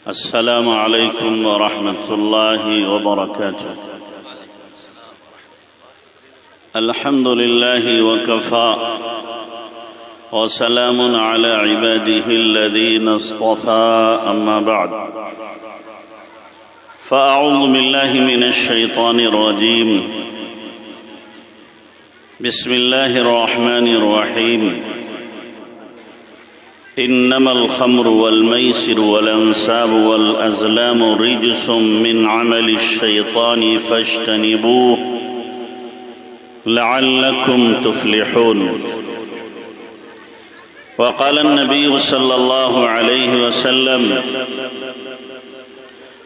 السلام عليكم ورحمة الله وبركاته. الحمد لله وكفى وسلام على عباده الذين اصطفى، أما بعد فأعوذ بالله من الشيطان الرجيم. بسم الله الرحمن الرحيم. إنما الخمر والميسر والأنساب والأزلام رجس من عمل الشيطان فاجتنبوه لعلكم تفلحون. وقال النبي صلى الله عليه وسلم: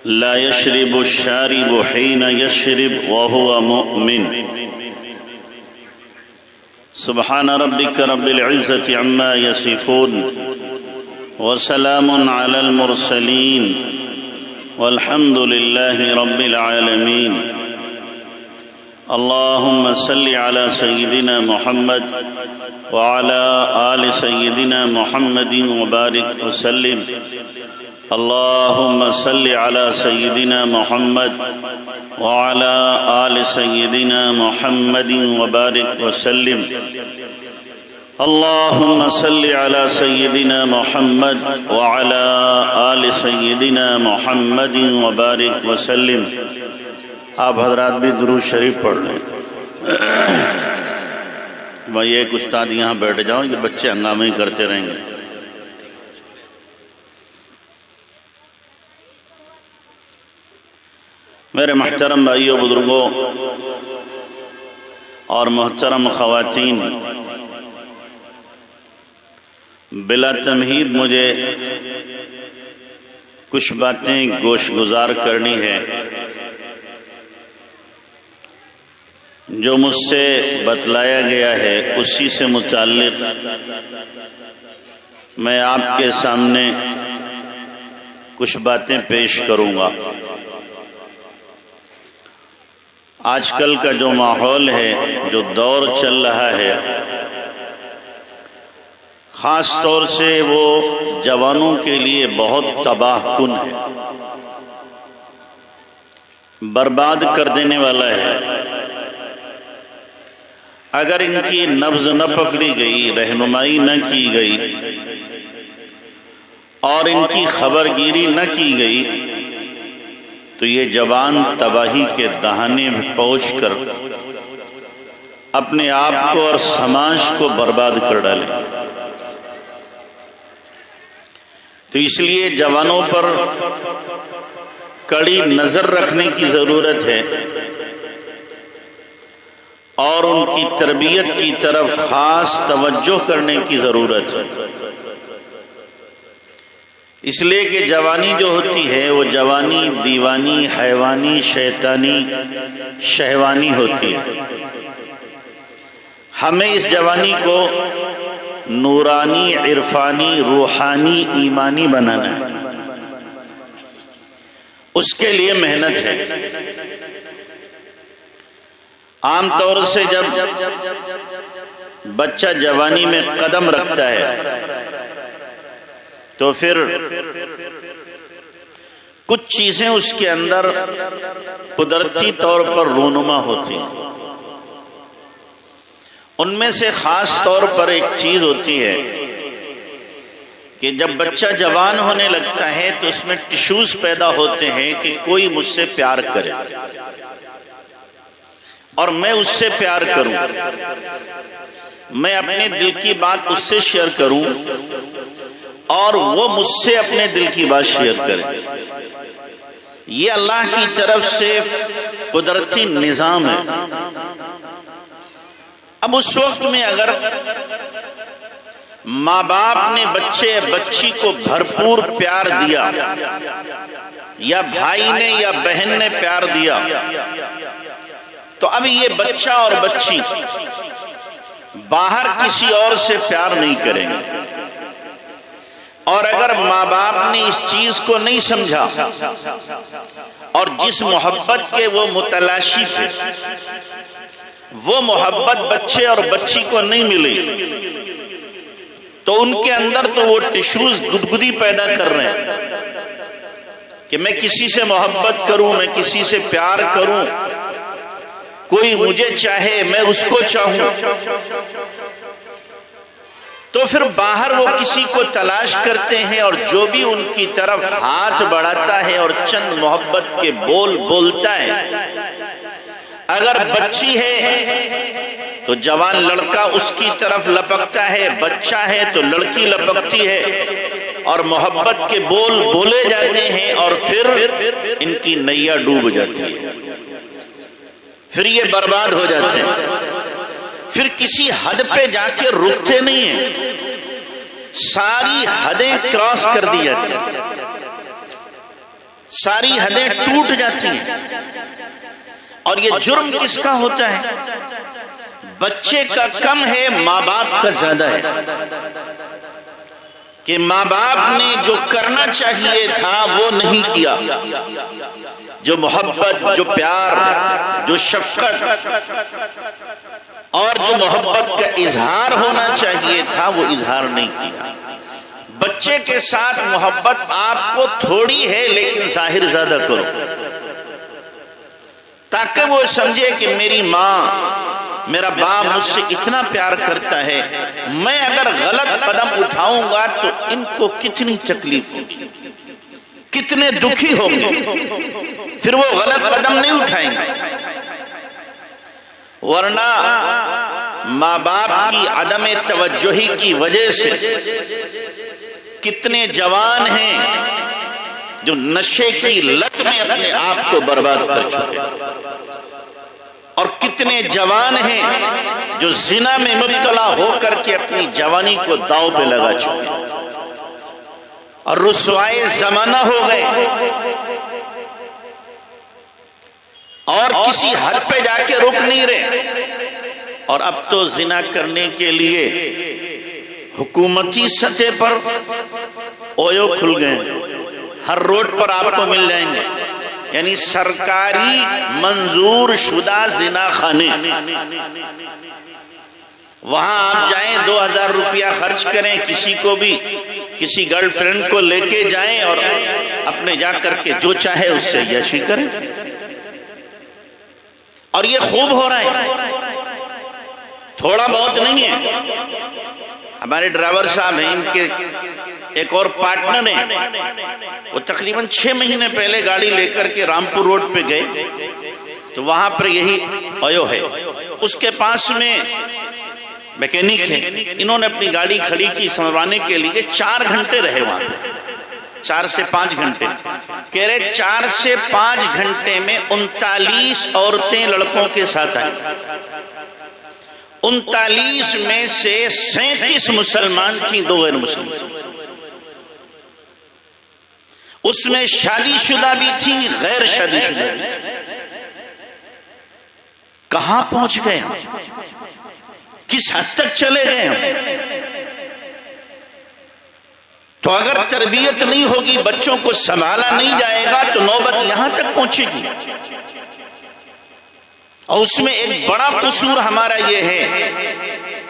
لا يشرب الشارب حين يشرب وهو مؤمن. سبحان ربك رب العزة عما يصفون وسلام على المرسلين والحمد لله رب العالمين. اللهم صل على سيدنا محمد وعلى آل سيدنا محمد وبارك وسلم. اللهم صل على سيدنا محمد وعلى آل سيدنا محمد وبارك وسلم. اللهم صل على سيدنا محمد وعلى آل سيدنا محمد وبارك وسلم. آپ حضرات بھی درود شریف پڑھ لیں. بھائی ایک استاد یہاں بیٹھ جاؤ، یہ بچے ہنگامے ہی کرتے رہیں گے. میرے محترم بھائیوں، بزرگوں اور محترم خواتین، بلا تمہید مجھے کچھ باتیں گوش گزار کرنی ہے جو مجھ سے بتلایا گیا ہے. اسی سے متعلق میں آپ کے سامنے کچھ باتیں پیش کروں گا. آج کل کا جو ماحول ہے، جو دور چل رہا ہے، خاص طور سے وہ جوانوں کے لیے بہت تباہ کن ہے، برباد کر دینے والا ہے. اگر ان کی نبض نہ پکڑی گئی، رہنمائی نہ کی گئی اور ان کی خبر گیری نہ کی گئی تو یہ جوان تباہی کے دہانے میں پہنچ کر اپنے آپ کو اور سماج کو برباد کر ڈالیں. تو اس لیے جوانوں پر کڑی نظر رکھنے کی ضرورت ہے اور ان کی تربیت کی طرف خاص توجہ کرنے کی ضرورت ہے. اس لیے کہ جوانی جو ہوتی ہے وہ جوانی دیوانی، حیوانی، شیطانی، شہوانی ہوتی ہے. ہمیں اس جوانی کو نورانی، عرفانی، روحانی، ایمانی بنانا ہے. اس کے لیے محنت ہے. عام طور سے جب بچہ جوانی میں قدم رکھتا ہے تو پھر کچھ چیزیں اس کے اندر قدرتی طور پر رونما ہوتی ہیں. ان میں سے خاص طور پر ایک چیز ہوتی ہے کہ جب بچہ جوان ہونے لگتا ہے تو اس میں ٹشوز پیدا ہوتے ہیں کہ کوئی مجھ سے پیار کرے اور میں اس سے پیار کروں، میں اپنے دل کی بات اس سے شیئر کروں اور وہ مجھ سے اپنے دل کی بات شیئر کرے. یہ اللہ کی طرف سے قدرتی نظام ہے. اب اس وقت میں اگر ماں باپ نے بچی کو بھرپور پیار دیا یا بھائی نے یا بہن نے پیار دیا تو اب یہ بچہ اور بچی باہر کسی اور سے پیار نہیں کریں گے. اور اگر ماں باپ نے اس چیز کو نہیں سمجھا اور جس محبت کے وہ متلاشی تھے وہ محبت بچے اور بچی کو نہیں ملی تو ان کے اندر تو وہ ٹشوز گدگدی پیدا کر رہے ہیں کہ میں کسی سے محبت کروں، میں کسی سے پیار کروں، کوئی مجھے چاہے میں اس کو چاہوں، تو پھر باہر وہ کسی کو تلاش کرتے ہیں، اور جو بھی ان کی طرف ہاتھ بڑھاتا ہے اور چند محبت کے بول بولتا ہے، اگر بچی ہے تو جوان لڑکا اس کی طرف لپکتا ہے، بچہ ہے تو لڑکی لپکتی ہے، اور محبت کے بول بولے جاتے ہیں، اور پھر ان کی نیا ڈوب جاتی ہے، پھر یہ برباد ہو جاتے ہیں، پھر کسی حد پہ جا کے رکتے نہیں ہیں، ساری حدیں کراس کر دی جاتی ہیں، ساری حدیں ٹوٹ جاتی ہیں۔ اور یہ جرم کس کا ہوتا ہے؟ بچے کا کم ہے، ماں باپ کا زیادہ ہے، کہ ماں باپ نے جو کرنا چاہیے تھا وہ نہیں کیا، جو محبت، جو پیار، جو شفقت اور جو محبت کا اظہار ہونا چاہیے تھا وہ اظہار نہیں کیا۔ بچے کے ساتھ محبت آپ کو تھوڑی ہے، لیکن ظاہر زیادہ کرو، تاکہ وہ سمجھے کہ میری ماں، میرا باپ مجھ سے اتنا پیار کرتا ہے، میں اگر غلط قدم اٹھاؤں گا تو ان کو کتنی تکلیف ہوگی، کتنے دکھی ہوں گے، پھر وہ غلط قدم نہیں اٹھائیں گے۔ ورنہ ماں باپ کی عدم توجہی کی وجہ سے کتنے جوان ہیں جو نشے کی لت میں اپنے آپ کو برباد کر چکے، اور کتنے جوان ہیں جو زنا میں مبتلا ہو کر کے اپنی جوانی کو داؤ پہ لگا چکے اور رسوائے زمانہ ہو گئے، اور کسی حد پہ جا کے رک نہیں رہے۔ اور اب تو زنا کرنے کے لیے حکومتی سطح پر اویو کھل گئے، ہر روڈ پر آپ کو مل جائیں گے، یعنی سرکاری منظور شدہ زنا خانے، وہاں آپ جائیں، 2000 روپیہ خرچ کریں، کسی کو بھی، کسی گرل فرینڈ کو لے کے جائیں اور اپنے جا کر کے جو چاہے اس سے عیاشی کریں، اور یہ خوب ہو رہا ہے، تھوڑا بہت نہیں ہے۔ ہمارے ڈرائیور صاحب ہیں، ان کے ایک اور پارٹنر ہیں، وہ تقریباً 6 مہینے پہلے گاڑی لے کر کے رامپور روڈ پہ گئے، تو وہاں پر یہی اویو ہے، اس کے پاس میں میکینک ہے، انہوں نے اپنی گاڑی کھڑی کی سنوروانے کے لیے، 4 گھنٹے رہے وہاں پہ، 4 سے 5 گھنٹے، کہہ رہے 4 سے 5 گھنٹے میں 39 عورتیں لڑکوں کے ساتھ آئیں، 39 میں سے 37 مسلمان تھیں، 2 غیر مسلم تھیں، اس میں شادی شدہ بھی تھی، غیر شادی شدہ بھی تھی۔ کہاں پہنچ گئے ہم؟ کس حد تک چلے گئے ہم؟ تو اگر تربیت نہیں ہوگی، بچوں کو سنبھالا نہیں جائے گا، تو نوبت یہاں تک پہنچے گی۔ اور اس میں ایک بڑا قصور ہمارا یہ ہے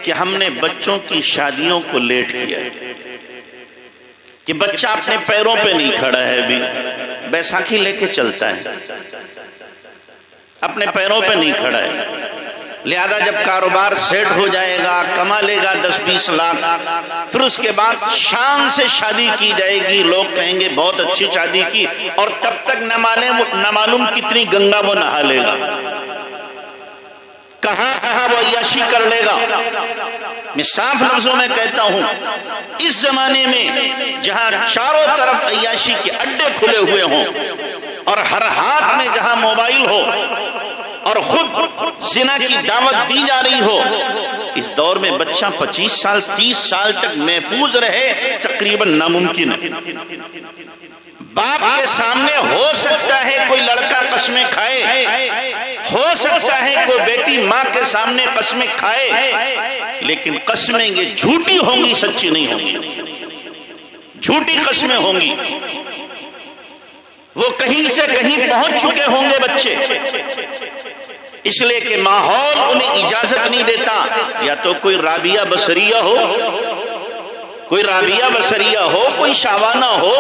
کہ ہم نے بچوں کی شادیوں کو لیٹ کیا ہے، کہ بچہ اپنے پیروں پہ نہیں کھڑا ہے، بھی بیساکھی لے کے چلتا ہے، اپنے پیروں پہ نہیں کھڑا ہے، لہذا جب کاروبار سیٹ ہو جائے گا، کما لے گا 10-20 لاکھ، پھر اس کے بعد شان سے شادی کی جائے گی، لوگ کہیں گے بہت اچھی شادی کی، اور تب تک نہ معلوم کتنی گنگا وہ نہا لے گا، کہاں وہ عیاشی کر لے گا۔ میں صاف لفظوں میں کہتا ہوں، اس زمانے میں جہاں چاروں طرف عیاشی کے اڈے کھلے ہوئے ہوں، اور ہر ہاتھ میں جہاں موبائل ہو، اور خود زنا کی دعوت دی جا رہی ہو، اس دور میں بچہ 25 سال 30 سال تک محفوظ رہے تقریباً ناممکن ہے۔ باپ کے سامنے ہو سکتا ہے کوئی لڑکا قسمیں کھائے، ہو سکتا ہے کوئی بیٹی ماں کے سامنے قسمیں کھائے، لیکن قسمیں یہ جھوٹی ہوں گی، سچی نہیں ہوں گی، جھوٹی قسمیں ہوں گی۔ وہ کہیں سے کہیں پہنچ چکے ہوں گے بچے، اس لیے کہ ماحول انہیں اجازت نہیں دیتا، یا تو کوئی رابعہ بصریہ ہو، کوئی رابعہ بصریہ ہو، کوئی شاوانہ ہو،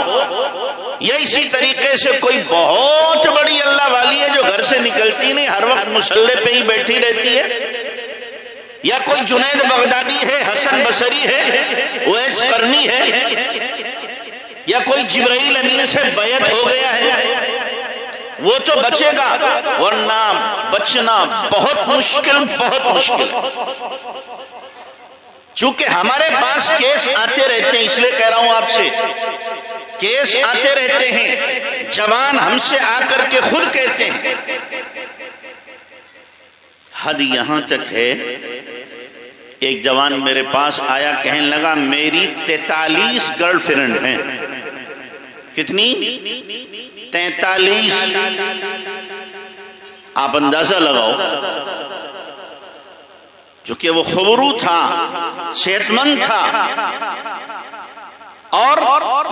یا اسی طریقے سے کوئی بہت بڑی اللہ والی ہے جو گھر سے نکلتی نہیں، ہر وقت مصلی پہ ہی بیٹھی رہتی ہے، یا کوئی جنید بغدادی ہے، حسن بصری ہے، اویس قرنی ہے، یا کوئی جبرائیل امین سے بیعت ہو گیا ہے، وہ تو بچے گا، ورنہ بچنا بہت مشکل، بہت مشکل۔ چونکہ ہمارے پاس کیس آتے رہتے ہیں، اس لیے کہہ رہا ہوں آپ سے، کیس آتے رہتے ہیں، جوان ہم سے آ کر کے خود کہتے ہیں۔ حد یہاں تک ہے، ایک جوان میرے پاس آیا، کہنے لگا میری 43 گرل فرینڈ ہیں۔ کتنی؟ 43۔ آپ اندازہ لگاؤ، چونکہ وہ خبرو تھا، صحت مند تھا، اور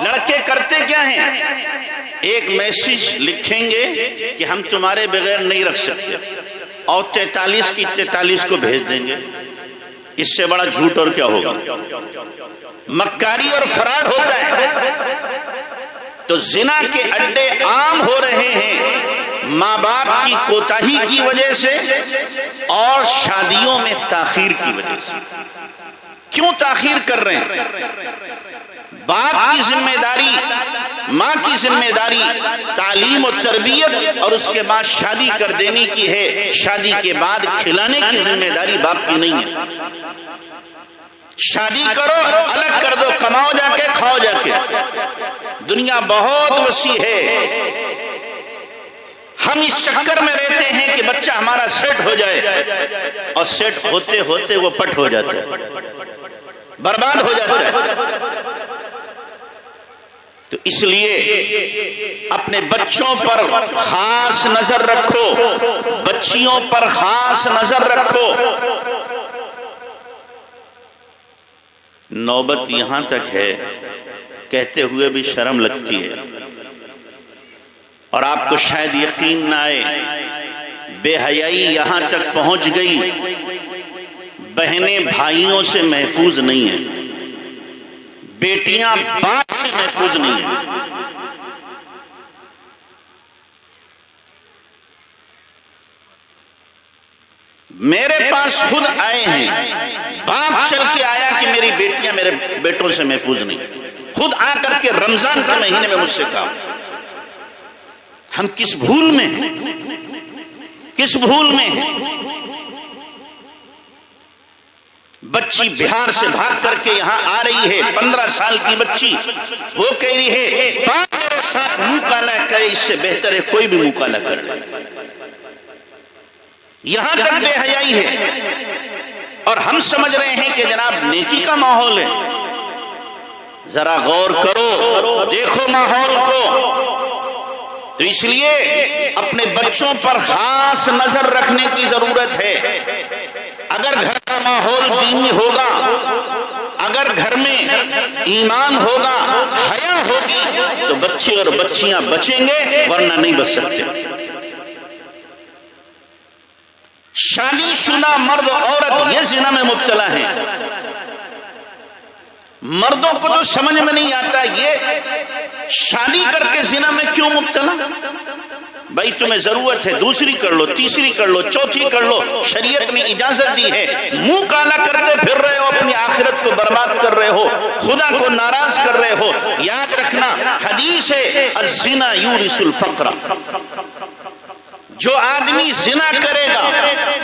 لڑکے کرتے کیا ہیں، ایک میسج لکھیں گے کہ ہم تمہارے بغیر نہیں رکھ سکتے، اور 43 کی 43 کو بھیج دیں گے۔ اس سے بڑا جھوٹ اور کیا ہوگا؟ مکاری اور فراڈ ہوتا ہے۔ تو زنا کے اڈے عام ہو رہے ہیں ماں باپ کی کوتاہی کی وجہ سے اور شادیوں میں تاخیر کی وجہ سے۔ کیوں تاخیر کر رہے ہیں؟ باپ کی ذمہ داری، ماں کی ذمہ داری تعلیم و تربیت اور اس کے بعد شادی کر دینے کی ہے، شادی کے بعد کھلانے کی ذمہ داری باپ کی نہیں ہے۔ شادی کرو، الگ کر دو، کماؤ جا کے، کھاؤ جا کے۔ دنیا بہت وسیع ہے، ہم اس چکر میں رہتے ہیں کہ بچہ ہمارا سیٹ ہو جائے، اور سیٹ ہوتے ہوتے وہ پٹ ہو جاتا ہے، برباد ہو جاتا ہے۔ تو اس لیے اپنے بچوں پر خاص نظر رکھو، بچیوں پر خاص نظر رکھو۔ نوبت یہاں تک ہے، کہتے ہوئے بھی شرم لگتی ہے، اور آپ کو شاید یقین نہ آئے، بے حیائی یہاں تک پہنچ گئی، بہنیں بھائیوں سے محفوظ نہیں ہیں، بیٹیاں باپ سے محفوظ نہیں ہیں۔ میرے پاس خود آئے ہیں، باپ چل کے آیا کہ میری بیٹیاں میرے بیٹوں سے محفوظ نہیں، خود آ کر کے رمضان کے مہینے میں مجھ سے کہا۔ ہم کس بھول میں ہیں، کس بھول میں ہیں؟ بچی بہار سے بھاگ کر کے یہاں آ رہی ہے، 15 سال کی بچی، وہ کہہ رہی ہے باپ میرے ساتھ منہ کالا کرے، اس سے بہتر ہے کوئی بھی منہ کالا کر لے۔ یہاں تک بے حیائی ہے، اور ہم سمجھ رہے ہیں کہ جناب نیکی کا ماحول ہے۔ ذرا غور کرو، دیکھو ماحول کو۔ تو اس لیے اپنے بچوں پر خاص نظر رکھنے کی ضرورت ہے۔ اگر گھر کا ماحول دینی ہوگا، اگر گھر میں ایمان ہوگا، حیا ہوگی، تو بچے اور بچیاں بچیں گے، ورنہ نہیں بچ سکتے۔ شادی شدہ مرد اور عورت یہ زنا میں مبتلا ہیں۔ مردوں کو تو سمجھ میں نہیں آتا یہ شادی کر کے زنا میں کیوں مبتلا؟ بھائی تمہیں ضرورت ہے، دوسری کر لو، تیسری کر لو، چوتھی کر لو، شریعت نے اجازت دی ہے۔ منہ کالا کرتے پھر رہے ہو، اپنی آخرت کو برباد کر رہے ہو، خدا کو ناراض کر رہے ہو۔ یاد رکھنا حدیث ہے الزنا یورث الفقر، جو آدمی زنا کرے گا،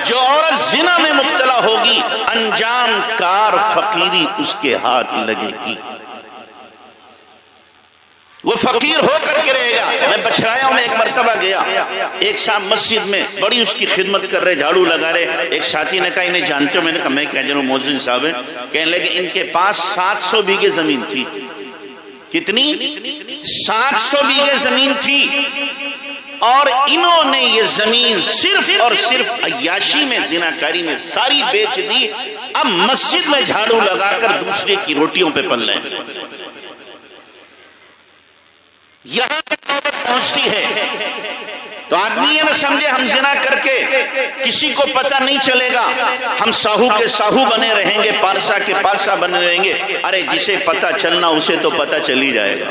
جو عورت زنا میں مبتلا ہوگی، انجام کار فقیری اس کے ہاتھ لگے گی، وہ فقیر ہو کر کے رہے گا۔ میں بچھرایوں میں ایک مرتبہ گیا، ایک صاحب مسجد میں بڑی اس کی خدمت کر رہے، جھاڑو لگا رہے۔ ایک ساتھی نے کہا انہیں جانتے ہو؟ میں نے کہا میں کیا جانوں، مؤذن صاحب ہیں۔ کہنے لگے ان کے پاس 700 بیگھے زمین تھی۔ کتنی؟ 700 بیگھے زمین تھی، اور انہوں نے یہ زمین صرف اور صرف عیاشی میں، زناکاری میں ساری بیچ دی۔ اب مسجد میں جھاڑو لگا کر دوسرے کی روٹیوں پہ پل رہے ہیں۔ یہاں تک نوبت پہنچتی ہے، تو آدمی یہ نہ سمجھے ہم زنا کر کے کسی کو پتہ نہیں چلے گا، ہم ساہو کے ساہو بنے رہیں گے، پارسا کے پارسا بنے رہیں گے۔ ارے جسے پتہ چلنا اسے تو پتہ چل ہی جائے گا،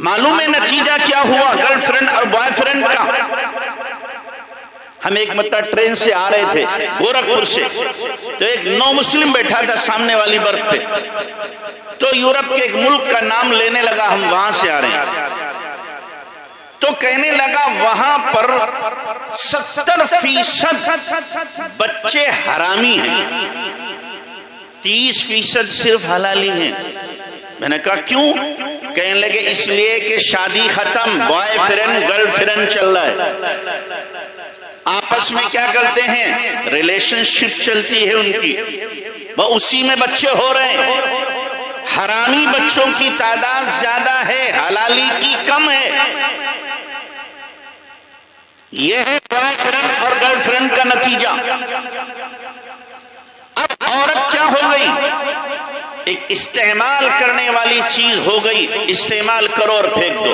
معلوم ہے نتیجہ کیا ہوا گرل فرینڈ اور بوائے فرینڈ کا؟ ہم ایک مرتبہ ٹرین سے آ رہے تھے گورکھپور سے، تو ایک نو مسلم بیٹھا تھا سامنے والی برتھ پہ، تو یورپ کے ایک ملک کا نام لینے لگا، ہم وہاں سے آ رہے ہیں، تو کہنے لگا وہاں پر 70% بچے حرامی ہیں، 30% صرف حلالی ہیں۔ میں نے کہا کیوں؟ کہنے لگے اس لیے کہ شادی ختم، بوائے فرینڈ گرل فرینڈ چل رہا ہے، آپس میں کیا کرتے ہیں؟ ریلیشن شپ چلتی ہے ان کی، وہ اسی میں بچے ہو رہے ہیں۔ حرامی بچوں کی تعداد زیادہ ہے، حلالی کی کم ہے۔ یہ ہے بوائے فرینڈ اور گرل فرینڈ کا نتیجہ۔ اب عورت کیا ہو گئی؟ ایک استعمال کرنے والی چیز ہو گئی، استعمال کرو اور پھینک دو،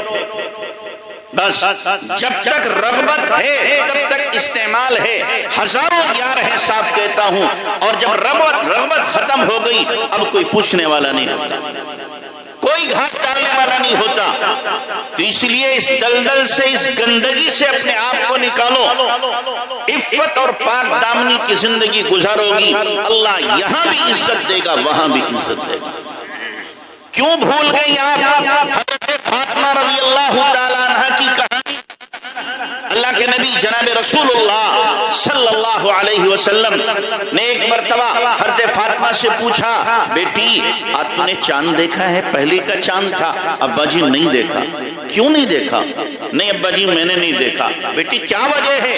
بس جب تک رغبت ہے تب تک استعمال ہے، ہزاروں یار ہیں صاف کہتا ہوں، اور جب رغبت ختم ہو گئی اب کوئی پوچھنے والا نہیں ہوتا، کوئی گھاس ڈالنے والا نہیں ہوتا۔ تو اس لیے اس دلدل سے، اس گندگی سے اپنے آپ کو نکالو، عفت اور پاک دامنی کی زندگی گزارو گی، اللہ یہاں بھی عزت دے گا وہاں بھی عزت دے گا۔ کیوں بھول گئی آپ حضرت فاطمہ رضی اللہ تعالیٰ عنہ کی کہانی؟ اللہ کے نبی جناب رسول اللہ صلی اللہ علیہ وسلم نے ایک مرتبہ حضرت فاطمہ سے پوچھا، بیٹی آج تم نے چاند دیکھا ہے؟ پہلی کا چاند تھا، ابا جی نہیں دیکھا۔ کیوں نہیں دیکھا؟ نہیں ابا جی میں نے نہیں دیکھا۔ بیٹی کیا وجہ ہے؟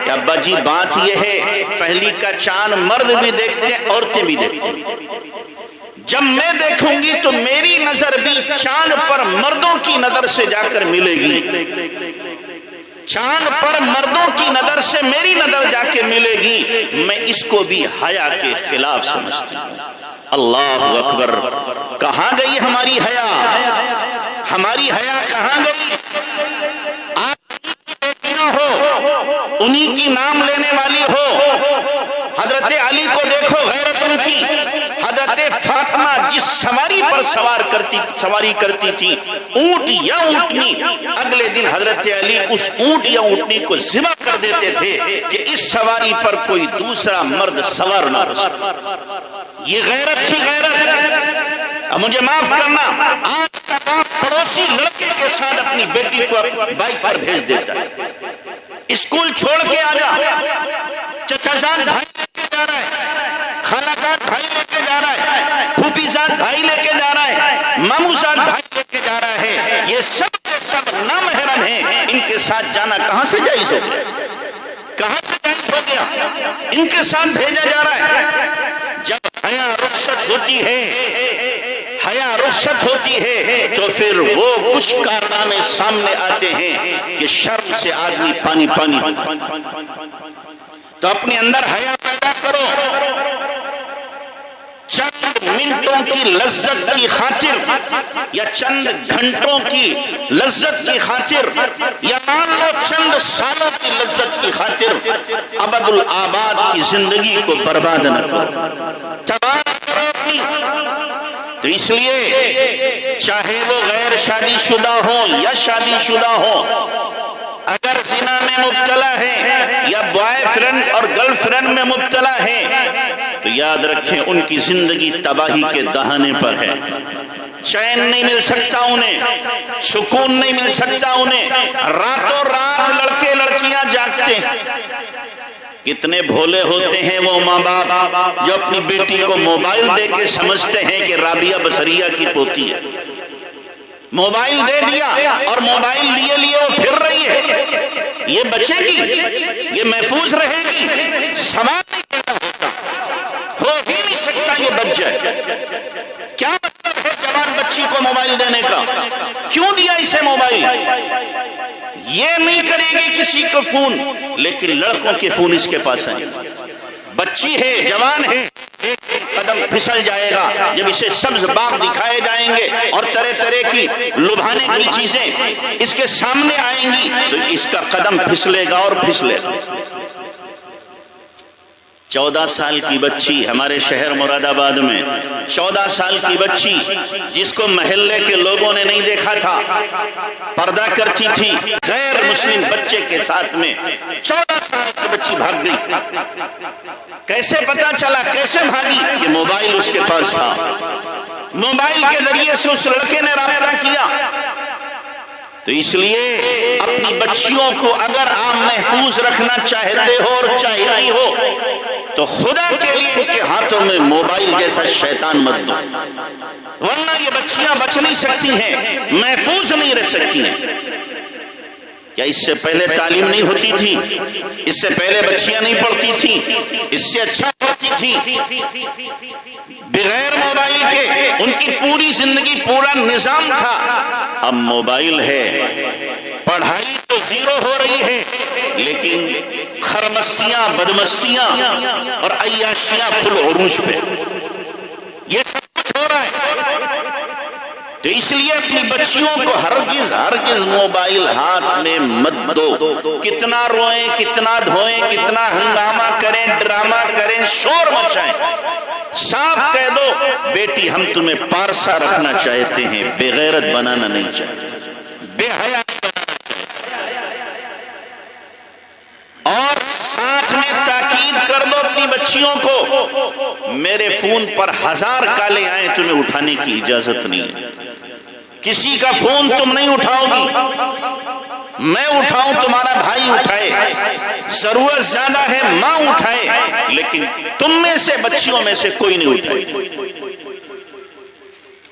کہ ابا جی بات یہ ہے پہلی کا چاند مرد بھی دیکھتے ہیں عورتیں بھی دیکھتی ہیں، جب میں دیکھوں گی تو میری نظر بھی چاند پر مردوں کی نظر سے جا کر ملے گی، چاند پر مردوں کی نظر سے میری نظر جا کے ملے گی، میں اس کو بھی حیا کے خلاف سمجھتی ہوں۔ اللہ اکبر! کہاں گئی ہماری حیا؟ ہماری حیا کہاں گئی؟ آپ کی بیٹی نہ ہو، انہی کی نام لینے والی ہو۔ حضرت علی کو دیکھو غیرت ان کی، حضرت فاطمہ جس سواری پر سواری کرتی تھی، اونٹ یا اونٹنی، اگلے دن حضرت علی اس اونٹ یا اونٹنی کو ذبح کر دیتے تھے کہ اس سواری پر کوئی دوسرا مرد سوار نہ ہو سکے۔ یہ غیرت تھی، غیرت۔ اب مجھے معاف کرنا، آج کا باپ پڑوسی لڑکے کے ساتھ اپنی بیٹی کو بائک پر بھیج دیتا ہے، اسکول چھوڑ کے آ جا، چچا جان بھائی لے کے جا رہا ہے، خالہ جان بھائی لے کے جا رہا ہے، پھوپھی جان بھائی لے کے جا رہا ہے، ماموں جان بھائی لے کے جا رہا ہے، یہ سب کے سب نامحرم ہیں، ان کے ساتھ جانا کہاں سے جائز ہو گیا؟ کہاں سے جائز ہو گیا؟ ان کے ساتھ بھیجا جا رہا ہے۔ جب حیا رخصت ہوتی ہے، حیا رخصت ہوتی ہے تو پھر وہ کچھ کارنامے سامنے آتے ہیں کہ شرم سے آدمی پانی پانی۔ تو اپنے اندر حیا پیدا کرو، چند منٹوں کی لذت کی خاطر یا چند گھنٹوں کی لذت کی خاطر یا مان لو چند سالوں کی لذت کی خاطر ابد الآباد کی زندگی کو برباد نہ کرو، تباہ کرو اپنی۔ تو اس لیے چاہے وہ غیر شادی شدہ ہو یا شادی شدہ ہو، اگر زنا میں مبتلا ہے یا بوائے فرینڈ اور گرل فرینڈ میں مبتلا ہے تو یاد رکھیں ان کی زندگی تباہی کے دہانے پر ہے، چین نہیں مل سکتا انہیں، سکون نہیں مل سکتا انہیں، راتوں رات لڑکے لڑکیاں جاگتے ہیں۔ کتنے بھولے ہوتے ہیں وہ ماں باپ جو اپنی بیٹی کو موبائل دے کے سمجھتے ہیں کہ رابعہ بصریہ کی پوتی ہے، موبائل دے دیا اور موبائل لیے وہ پھر رہی ہے، یہ بچے گی، یہ محفوظ رہے گی، سوال نہیں پیدا ہوتا، ہو ہی نہیں سکتا یہ بچ جائے۔ کیا مطلب ہے جوان بچی کو موبائل دینے کا؟ کیوں دیا اسے موبائل؟ یہ نہیں کرے گی کسی کو فون، لیکن لڑکوں کے فون اس کے پاس ہیں۔ بچی ہے، جوان ہے، ایک قدم پھسل جائے گا جب اسے سبز باغ دکھائے جائیں گے اور طرح طرح کی لبھانے کی چیزیں اس کے سامنے آئیں گی تو اس کا قدم پھسلے گا اور پھسلے گا۔ 14 سال کی بچی ہمارے شہر مراد آباد میں 14 سال کی بچی جس کو محلے کے لوگوں نے نہیں دیکھا تھا، پردہ کرتی تھی، غیر مسلم بچے کے ساتھ میں 14 سال کی بچی بھاگ گئی۔ کیسے پتا چلا، کیسے بھاگی؟ کہ موبائل اس کے پاس تھا، موبائل کے ذریعے سے اس لڑکے نے رابطہ کیا۔ تو اس لیے اپنی بچیوں کو اگر آپ محفوظ رکھنا چاہتے ہو اور چاہتی ہو تو خدا کے لیے ان کے ہاتھوں میں موبائل جیسا شیطان مت دو، ورنہ یہ بچیاں بچ نہیں سکتی ہیں، محفوظ نہیں رہ سکتی ہیں۔ کیا اس سے پہلے تعلیم نہیں ہوتی تھی؟ اس سے پہلے بچیاں نہیں پڑھتی تھیں؟ اس سے اچھا پڑھتی تھی؟ بغیر موبائل کے ان کی پوری زندگی پورا نظام تھا۔ اب موبائل ہے، پڑھائی تو زیرو ہو رہی ہے، لیکن خرمستیاں، بدمستیاں اور عیاشیاں فل عروج پہ، یہ سب کچھ ہو رہا ہے۔ تو اس لیے اپنی بچیوں کو ہرگز موبائل ہاتھ میں مت دو۔ کتنا روئیں، کتنا دھوئیں، کتنا ہنگامہ کریں، ڈرامہ کریں، شور مچائیں، صاف کہہ دو بیٹی ہم تمہیں پارسا رکھنا چاہتے ہیں، بے غیرت بنانا نہیں چاہتے، بے حیا بنانا چاہتے۔ اور ساتھ میں تاکید کر دو اپنی بچیوں کو، میرے فون پر 1000 کالیں آئیں، تمہیں اٹھانے کی اجازت نہیں ہے۔ کسی کا فون تم نہیں اٹھاؤ گی، میں اٹھاؤں، تمہارا بھائی اٹھائے، ضرورت زیادہ ہے ماں اٹھائے، لیکن تم میں سے بچیوں میں سے کوئی نہیں اٹھائے۔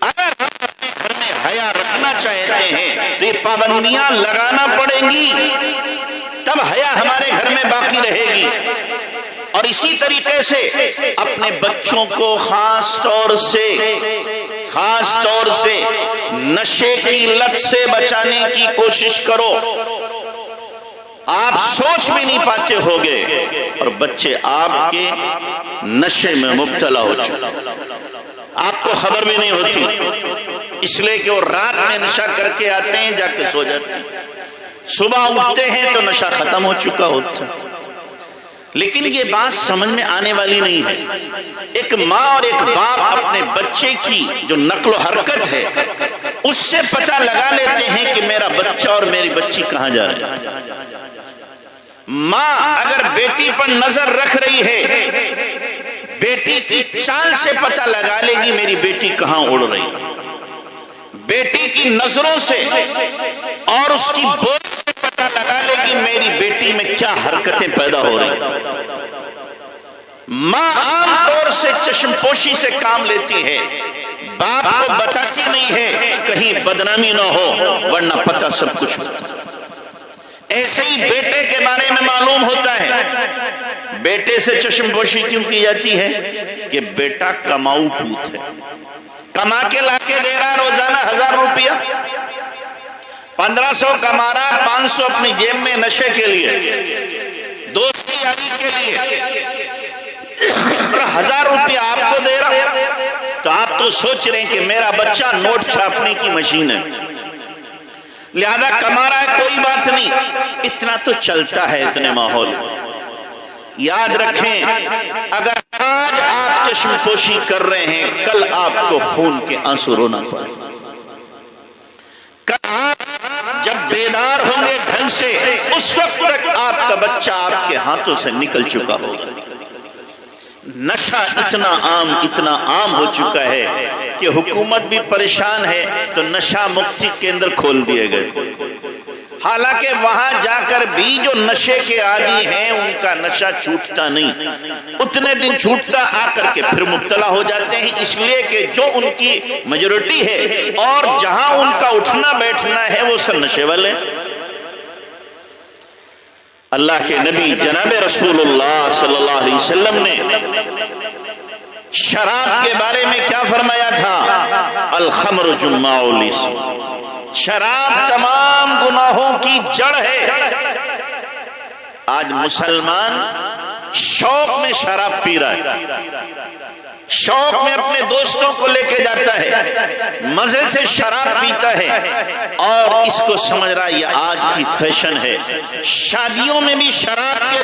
اگر ہم اپنے گھر میں حیا رکھنا چاہتے ہیں تو یہ پابندیاں لگانا پڑیں گی، تب حیا ہمارے گھر میں باقی رہے گی۔ اور اسی طریقے سے اپنے بچوں کو خاص طور سے نشے کی لت سے بچانے کی کوشش کرو۔ آپ سوچ بھی نہیں پاتے ہوگے اور بچے آپ کے نشے میں مبتلا ہو چکے، آپ کو خبر بھی نہیں ہوتی، اس لیے کہ وہ رات میں نشہ کر کے آتے ہیں، جا کے سو جاتے ہیں، صبح اٹھتے ہیں تو نشہ ختم ہو چکا ہوتا ہے۔ لیکن یہ بات سمجھ میں آنے والی نہیں ہے۔ ایک ماں اور ایک باپ اپنے بچے کی جو نقل و حرکت ہے اس سے پتہ لگا لیتے ہیں کہ میرا بچہ اور میری بچی کہاں جا رہے ہیں۔ ماں اگر بیٹی پر نظر رکھ رہی ہے، بیٹی کی چال سے پتہ لگا لے گی میری بیٹی کہاں اڑ رہی ہے، بیٹی کی نظروں سے اور اس کی بول سے پتہ لگا لے گی میری بیٹی میں کیا حرکتیں پیدا ہو رہی ہیں۔ ماں عام طور سے چشم پوشی سے کام لیتی ہے، باپ کو بتاتی نہیں ہے کہیں بدنامی نہ ہو، ورنہ پتہ سب کچھ ہوتا ہے۔ ایسے ہی بیٹے کے بارے میں معلوم ہوتا ہے۔ بیٹے سے چشم پوشی کیوں کی جاتی ہے؟ کہ بیٹا کماؤ پوت ہے، کما کے لا کے دے رہا روزانہ 1000 روپیہ، 1500 کما رہا، 500 اپنی جیب میں نشے کے لیے، دوستی یاری کے لیے، 1000 روپیہ آپ کو دے رہا، تو آپ تو سوچ رہے ہیں کہ میرا بچہ نوٹ چھاپنے کی مشین ہے، لہذا کما رہا ہے، کوئی بات نہیں، اتنا تو چلتا ہے اتنے ماحول۔ یاد رکھیں اگر آج آپ چشم پوشی کر رہے ہیں، کل آپ کو خون کے آنسو رونا پڑے، کل آپ جب بیدار ہوں گے ڈھنگ سے، اس وقت تک آپ کا بچہ آپ کے ہاتھوں سے نکل چکا ہوگا۔ نشہ اتنا عام ہو چکا ہے کہ حکومت بھی پریشان ہے تو نشہ مکتی کیندر کھول دیے گئے، حالانکہ وہاں جا کر بھی جو نشے کے عادی ہیں ان کا نشہ چھوٹتا نہیں، اتنے دن چھوٹتا، آ کر کے پھر مبتلا ہو جاتے ہیں، اس لیے کہ جو ان کی میجورٹی ہے اور جہاں ان کا اٹھنا بیٹھنا ہے وہ سب نشے والے ہیں۔ اللہ کے نبی جناب رسول اللہ صلی اللہ علیہ وسلم نے شراب کے بارے میں کیا فرمایا تھا؟ الخمر جماع الاسم، شراب تمام گناہوں کی جڑ ہے۔ آج مسلمان شوق میں شراب پی رہا ہے، شوق میں اپنے دوستوں کو لے کے جاتا ہے، مزے سے شراب پیتا ہے اور اس کو سمجھ رہا ہے یہ آج کی فیشن ہے۔ شادیوں میں بھی شراب کے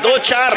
2-4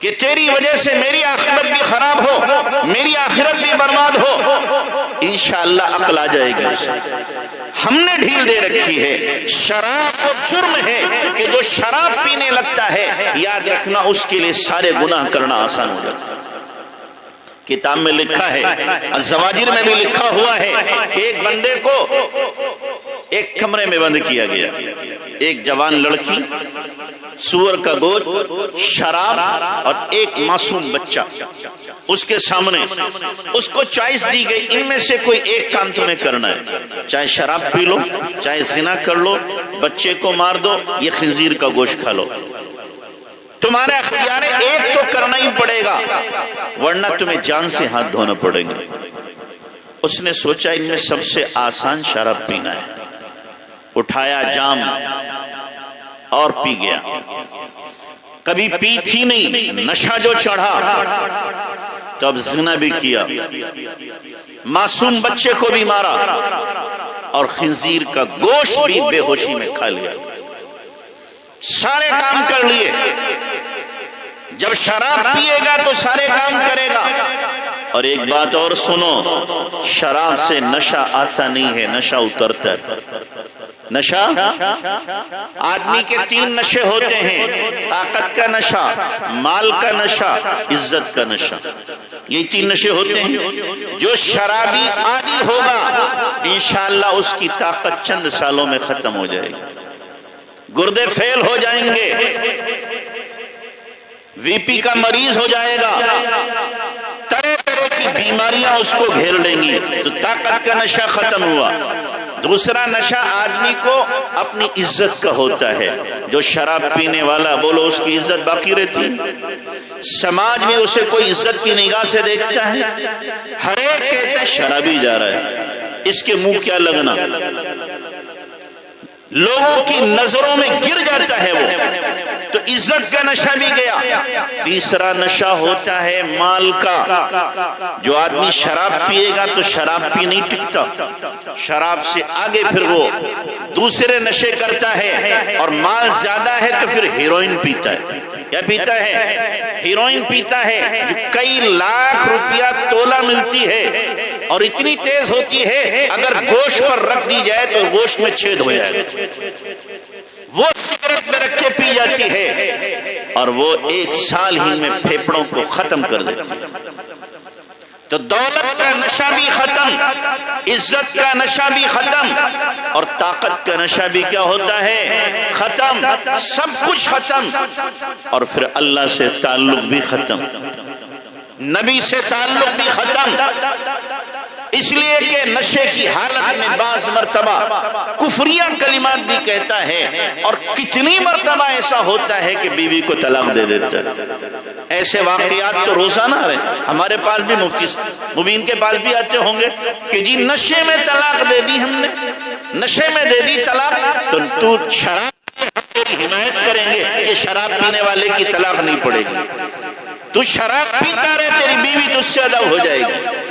کہ تیری وجہ سے میری آخرت بھی خراب ہو، میری آخرت بھی برباد ہو، انشاءاللہ عقل آ جائے گی اسے۔ ہم نے ڈھیل دے رکھی ہے۔ شراب کو جرم ہے کہ جو شراب پینے لگتا ہے، یاد رکھنا اس کے لیے سارے گناہ کرنا آسان ہو جاتا ہے۔ کتاب میں لکھا ہے، الزواجر میں بھی لکھا ہوا ہے کہ ایک بندے کو ایک کمرے میں بند کیا گیا، ایک جوان لڑکی، سور کا گوشت، شراب اور ایک معصوم بچہ اس کے سامنے۔ اس کو چوائس دی گئی، ان میں سے کوئی ایک کام تمہیں کرنا ہے، چاہے شراب پی لو، چاہے زنا کر لو، بچے کو مار دو، یہ خنزیر کا گوشت کھا لو، تمہارے اختیار ہے، ایک تو کرنا ہی پڑے گا ورنہ تمہیں جان سے ہاتھ دھونا پڑے گا۔ اس نے سوچا ان میں سب سے آسان شراب پینا ہے، اٹھایا جام اور پی گیا۔ کبھی پی تھی نہیں، نشہ جو چڑھا تو اب زنا بھی کیا، معصوم بچے کو بھی مارا اور خنزیر کا گوشت بھی بے ہوشی میں کھا لیا۔ سارے کام کر لیے۔ جب شراب پیے گا تو سارے کام کرے گا۔ اور ایک بات اور سنو، شراب سے نشہ آتا نہیں ہے، نشہ اترتا ہے۔ نشہ، آدمی کے 3 نشے ہوتے ہیں، طاقت کا نشہ، مال کا نشہ، عزت کا نشہ، یہ 3 نشے ہوتے ہیں۔ جو شرابی عادی ہوگا انشاءاللہ اس کی طاقت چند سالوں میں ختم ہو جائے گی، گردے فیل ہو جائیں گے، وی پی کا مریض ہو جائے گا، طرح طرح کی بیماریاں اس کو گھیر لیں گی۔ تو طاقت کا نشہ ختم ہوا۔ دوسرا نشہ آدمی کو اپنی عزت کا ہوتا ہے۔ جو شراب پینے والا، بولو اس کی عزت باقی رہتی، سماج میں اسے کوئی عزت کی نگاہ سے دیکھتا ہے؟ ہر ایک کہتا ہے شرابی جا رہا ہے، اس کے منہ کیا لگنا، لوگوں کی نظروں میں گر جاتا ہے وہ، تو عزت کا نشہ بھی گیا۔ تیسرا نشہ ہوتا ہے مال کا۔ جو آدمی شراب پیے گا تو شراب پی نہیں ٹکتا، شراب سے آگے پھر وہ دوسرے نشے کرتا ہے، اور مال زیادہ ہے تو پھر ہیروئن پیتا ہے۔ کیا پیتا ہے؟ ہیروئن پیتا ہے، جو کئی لاکھ روپیہ تولہ ملتی ہے اور اتنی تیز ہوتی ہے اگر گوشت پر رکھ دی جائے تو گوشت میں چھید ہو جائے، وہ سگریٹ میں رکھ کے پی جاتی ہے اور وہ 1 سال ہی میں پھیپڑوں کو ختم کر دیتی ہے۔ تو دولت کا نشہ بھی ختم، عزت کا نشہ بھی ختم، اور طاقت کا نشہ بھی کیا ہوتا ہے؟ ختم، سب کچھ ختم، اور پھر اللہ سے تعلق بھی ختم، نبی سے تعلق بھی ختم۔ اس لیے کہ نشے کی حالت میں بعض مرتبہ کفریہ کلمات بھی کہتا ہے، اور کتنی مرتبہ ایسا ہوتا ہے کہ بیوی کو طلاق دے دیتا ہے۔ ایسے واقعات تو روزانہ رہے، ہمارے پاس بھی مفتی مبین کے پاس بھی آتے ہوں گے کہ جی نشے میں طلاق دے دی ہم نے، نشے میں دے دی طلاق، تو شراب سے ہم تیری حمایت کریں گے کہ شراب پینے والے کی طلاق نہیں پڑے گی، تو شراب پیتا رہے، تیری بیوی تجھ سے الگ ہو جائے گی۔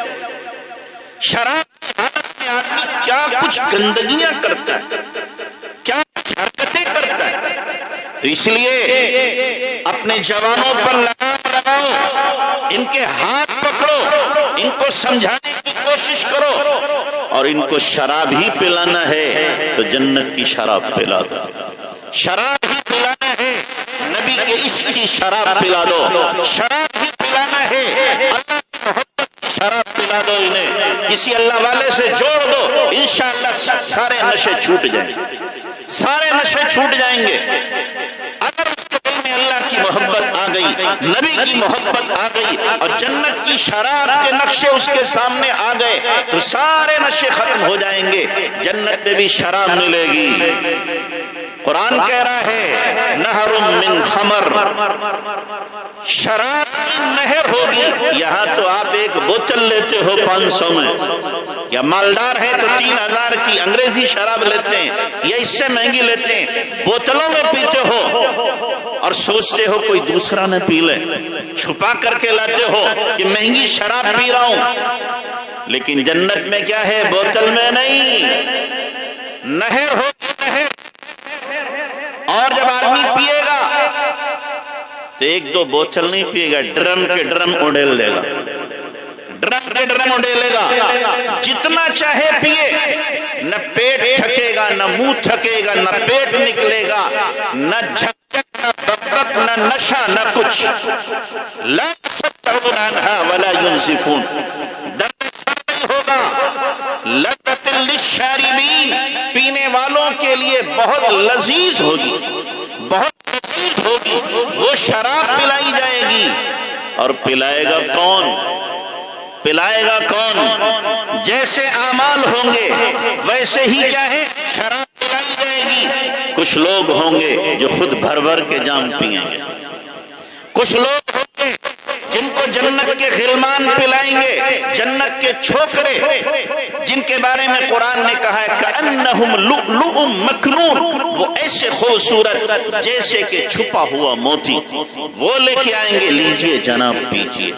شراب کی حالت میں آدمی کیا کچھ گندگیاں کرتا ہے، کیا کچھ حرکتیں کرتا ہے۔ تو اس لیے اپنے جوانوں پر لگاؤ، ان کے ہاتھ پکڑو، ان کو سمجھانے کی کوشش کرو، اور ان کو شراب ہی پلانا ہے تو جنت کی شراب پلا دو، شراب ہی پلانا ہے نبی کے عشق کی شراب پلا دو، شراب ہی پلانا ہے اللہ کی محبت کی شراب پلا دو، انہیں کسی اللہ والے سے جوڑ دو، انشاءاللہ سارے نشے چھوٹ جائیں، سارے نشے چھوٹ جائیں گے۔ اگر اس کے دل میں اللہ کی محبت آ گئی، نبی کی محبت آ گئی، اور جنت کی شراب کے نقشے اس کے سامنے آ گئے تو سارے نشے ختم ہو جائیں گے، جنت میں بھی شراب ملے گی۔ قرآن کہہ رہا ہے نہر من خمر، شراب کی نہر ہوگی۔ یہاں تو آپ ایک بوتل لیتے ہو 500 میں، یا مالدار ہے تو 3000 کی انگریزی شراب لیتے ہیں یا اس سے مہنگی لیتے ہیں، بوتلوں میں پیتے ہو اور سوچتے ہو کوئی دوسرا نہ پی لے، چھپا کر کے لاتے ہو کہ مہنگی شراب پی رہا ہوں۔ لیکن جنت میں کیا ہے؟ بوتل میں نہیں، نہر ہوگی، نہر۔ اور جب آدمی پیے گا تو ایک دو بوتل نہیں پیے گا، ڈرم کے ڈرم اڑیل دے گا، ڈرم کے ڈرم اڑیلے گا، جتنا چاہے پیے، نہ پیٹ تھکے گا، نہ منہ تھکے گا، نہ پیٹ نکلے گا، نہ جھکجھک، نہ ببرک، نہ نشہ، نہ کچھ۔ لا يصدعون عنها ولا ينزفون، ہوگا لذت للشاربین، پینے والوں کے لیے بہت لذیذ ہوگی، بہت لذیذ ہوگی، وہ شراب پلائی جائے گی۔ اور پلائے گا کون؟ پلائے گا کون؟ جیسے اعمال ہوں گے ویسے ہی کیا ہے، شراب پلائی جائے گی۔ کچھ لوگ ہوں گے جو خود بھر بھر کے جام پیئیں گے، کچھ لوگ ہوں گے جن کو جنت کے غلمان پلائیں گے، جنت کے چھوکرے، جن کے بارے میں قرآن نے کہا ہے کأنہم لؤلؤ مکنون، وہ ایسے خوبصورت جیسے کہ چھپا ہوا موتی، وہ لے کے آئیں گے، لیجئے جناب پیجئے۔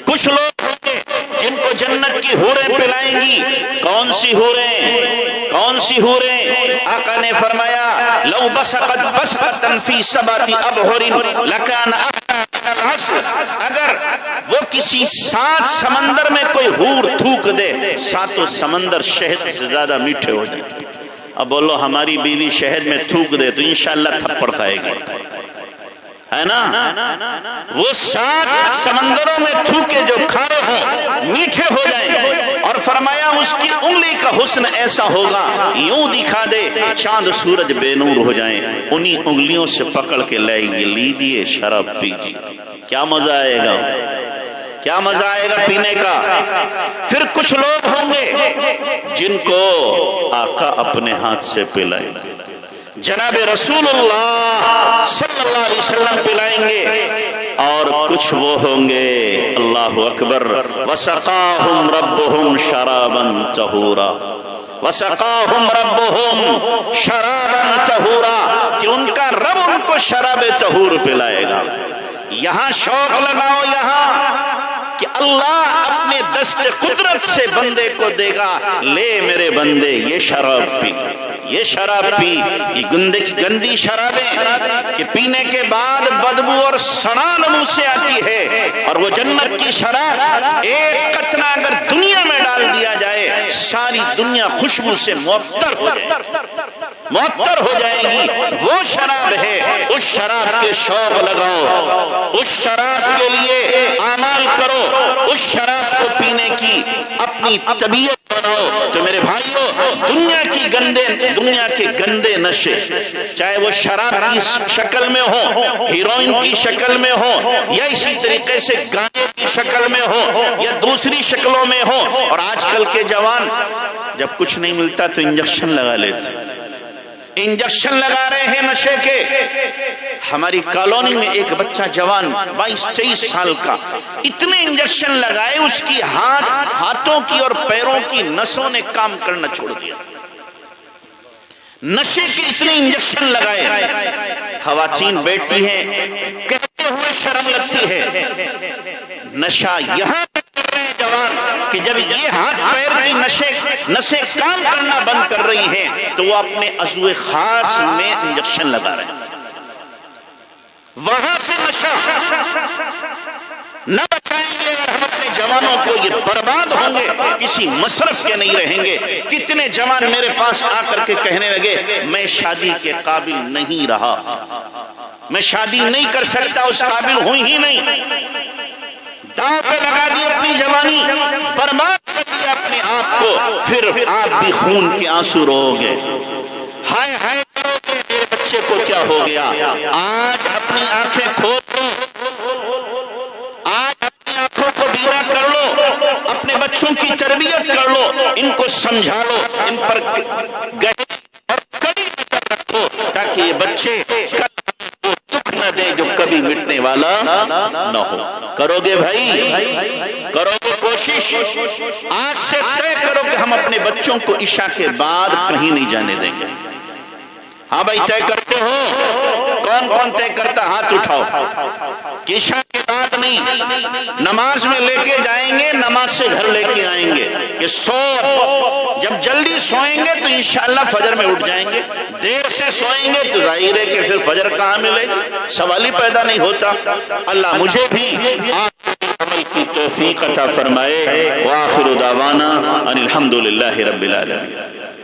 کچھ لوگ ہوں گے جن کو جنت کی حوریں پلائیں گی۔ کون سی حوریں؟ کون سی حوریں؟ آقا نے فرمایا لو بسقت بسقتا فی سبعۃ ابحر لکان احلی من العسل، اگر وہ کسی 7 سمندر میں کوئی حور تھوک دے، 7 سمندر شہد سے زیادہ میٹھے ہو جائیں۔ اب بولو ہماری بیوی شہد میں تھوک دے تو انشاءاللہ تھپڑ کھائے گی، ہے نا؟ وہ 7 سمندروں میں تھوکے جو کھارے ہوں میٹھے ہو جائیں، اور فرمایا اس کی انگلی کا حسن ایسا ہوگا یوں دکھا دے چاند سورج بے نور ہو جائیں، انہی انگلیوں سے پکڑ کے لائے گی، لیجئے شراب پیجئے۔ کیا مزہ آئے گا، کیا مزہ آئے گا پینے کا۔ پھر کچھ لوگ ہوں گے جن کو آقا اپنے ہاتھ سے پلائیں گے، جناب رسول اللہ صلی اللہ علیہ وسلم پلائیں گے۔ اور کچھ وہ ہوں گے، اللہ اکبر، وسقاہم ربہم شرابا طہورا، وسقاہم ربہم شرابا طہورا، کہ ان کا رب ان کو شراب طہور پلائے گا۔ یہاں شوق لگاؤ یہاں کہ اللہ اپنے دست قدرت سے بندے کو دے گا، لے میرے بندے یہ شراب پی، یہ شراب پی، یہ گندی شرابیں کہ پینے کے بعد بدبو اور سڑان منہ سے آتی ہے، اور وہ جنت کی شراب ایک قطرہ اگر دنیا میں ڈال دیا جائے ساری دنیا خوشبو سے معطر ہو جائے، معطر ہو جائے گی۔ وہ شراب ہے، اس شراب کے شوق لگاؤ، اس شراب کے لیے اعمال کرو، اس شراب کو پینے کی اپنی طبیعت بناؤ۔ تو میرے بھائیو، دنیا کے گندے نشے، چاہے وہ شراب کی شکل میں ہو، ہیروئن کی شکل میں ہو، یا اسی طریقے سے گانے کی شکل میں ہو، یا دوسری شکلوں میں ہو، اور آج کل کے جوان جب کچھ نہیں ملتا تو انجیکشن لگا لیتے، انجیکشن لگا رہے ہیں نشے کے۔ ہماری کالونی میں ایک بچہ جوان 22-23 سال کا، اتنے انجیکشن لگائے اس کی ہاتھوں کی اور پیروں کی نسوں نے کام کرنا چھوڑ دیا، نشے کے اتنے انجیکشن لگائے۔ خواتین بیٹھی ہیں، کہتے ہوئے شرم لگتی ہے، نشہ یہاں تک کر رہے ہیں جوان کہ جب یہ ہاتھ پیر کی نسیں کام کرنا بند کر رہی ہیں تو وہ اپنے عضو خاص میں انجیکشن لگا رہے ہیں۔ وہاں سے نشہ نہ بچائیں گے اگر ہم اپنے جوانوں کو، یہ برباد ہوں گے، کسی مصرف کے نہیں رہیں گے۔ کتنے جوان میرے پاس آ کر کے کہنے لگے میں شادی کے قابل نہیں رہا، میں شادی نہیں کر سکتا، اس قابل ہوں ہی نہیں، داؤ پہ لگا دی اپنی جوانی، برباد کر دیا اپنے آپ کو۔ پھر آپ بھی خون کے آنسو رو گے، ہائے ہائے کرو گے میرے بچے کو کیا ہو گیا۔ آج اپنی آنکھیں کھول دو، آج اپنی آنکھوں کو بینا کر لو، اپنے بچوں کی تربیت کر لو، ان کو سمجھا لو، ان پر گہری اور کڑی نظر رکھو تاکہ یہ بچے کل دکھ نہ دے جو کبھی مٹنے والا نہ ہو۔ کرو گے بھائی، کرو گے کوشش، آج سے طے کرو کہ ہم اپنے بچوں کو عشاء کے بعد کہیں نہیں جانے دیں گے۔ ہاں بھائی طے کرتے ہو؟ کون کون طے کرتا؟ ہاتھ اٹھاؤ کہ عشاء کے بعد نہیں، نماز میں لے کے جائیں گے، نماز سے گھر لے کے آئیں گے کہ جب جلدی سوئیں گے تو انشاءاللہ فجر میں اٹھ جائیں گے، دیر سے سوئیں گے تو ظاہر ہے کہ پھر فجر کہاں ملے گی، سوال ہی پیدا نہیں ہوتا۔ اللہ مجھے بھی عمل کی توفیق عطا فرمائے۔ وآخر دعوانا ان الحمدللہ رب العالمین۔